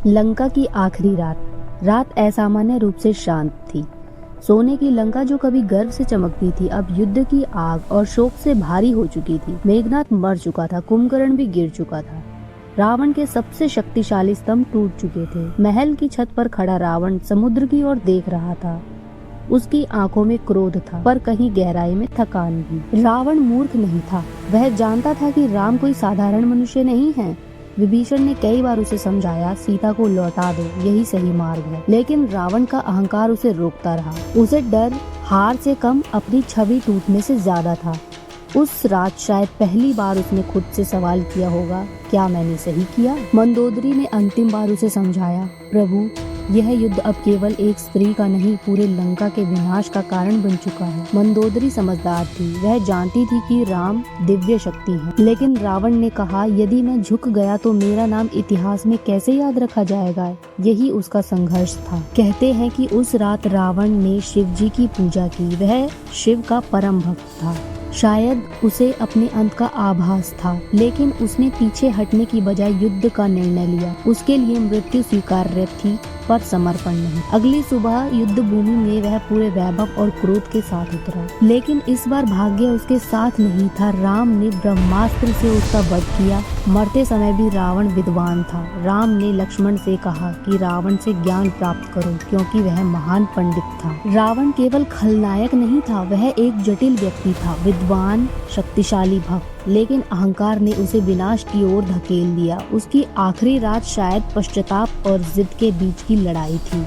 लंका की आखिरी रात। रात असामान्य रूप से शांत थी। सोने की लंका जो कभी गर्व से चमकती थी अब युद्ध की आग और शोक से भारी हो चुकी थी। मेघनाद मर चुका था, कुंभकर्ण भी गिर चुका था। रावण के सबसे शक्तिशाली स्तंभ टूट चुके थे। महल की छत पर खड़ा रावण समुद्र की ओर देख रहा था। उसकी आंखों में क्रोध था, पर कहीं गहराई में थकान भी। रावण मूर्ख नहीं था। वह जानता था कि राम कोई साधारण मनुष्य नहीं है। विभीषण ने कई बार उसे समझाया, सीता को लौटा दो, यही सही मार्ग है। लेकिन रावण का अहंकार उसे रोकता रहा। उसे डर हार से कम अपनी छवि टूटने से ज्यादा था। उस रात शायद पहली बार उसने खुद से सवाल किया होगा, क्या मैंने सही किया? मंदोदरी ने अंतिम बार उसे समझाया, प्रभु, यह युद्ध अब केवल एक स्त्री का नहीं, पूरे लंका के विनाश का कारण बन चुका है। मंदोदरी समझदार थी। वह जानती थी कि राम दिव्य शक्ति है। लेकिन रावण ने कहा, यदि मैं झुक गया तो मेरा नाम इतिहास में कैसे याद रखा जाएगा? यही उसका संघर्ष था। कहते हैं कि उस रात रावण ने शिव जी की पूजा की। वह शिव का परम भक्त था। शायद उसे अपने अंत का आभास था, लेकिन उसने पीछे हटने की बजाय युद्ध का निर्णय लिया। उसके लिए मृत्यु स्वीकार्य थी, पर समर्पण नहीं। अगली सुबह युद्ध भूमि में वह पूरे वैभव और क्रोध के साथ उतरा। लेकिन इस बार भाग्य उसके साथ नहीं था। राम ने ब्रह्मास्त्र से उसका वध किया। मरते समय भी रावण विद्वान था। राम ने लक्ष्मण से कहा कि रावण से ज्ञान प्राप्त करो, क्योंकि वह महान पंडित था। रावण केवल खलनायक नहीं था, वह एक जटिल व्यक्ति था, विद्वान, शक्तिशाली भक्त। लेकिन अहंकार ने उसे विनाश की ओर धकेल दिया। उसकी आखिरी रात शायद पश्चाताप और जिद के बीच की लड़ाई थी।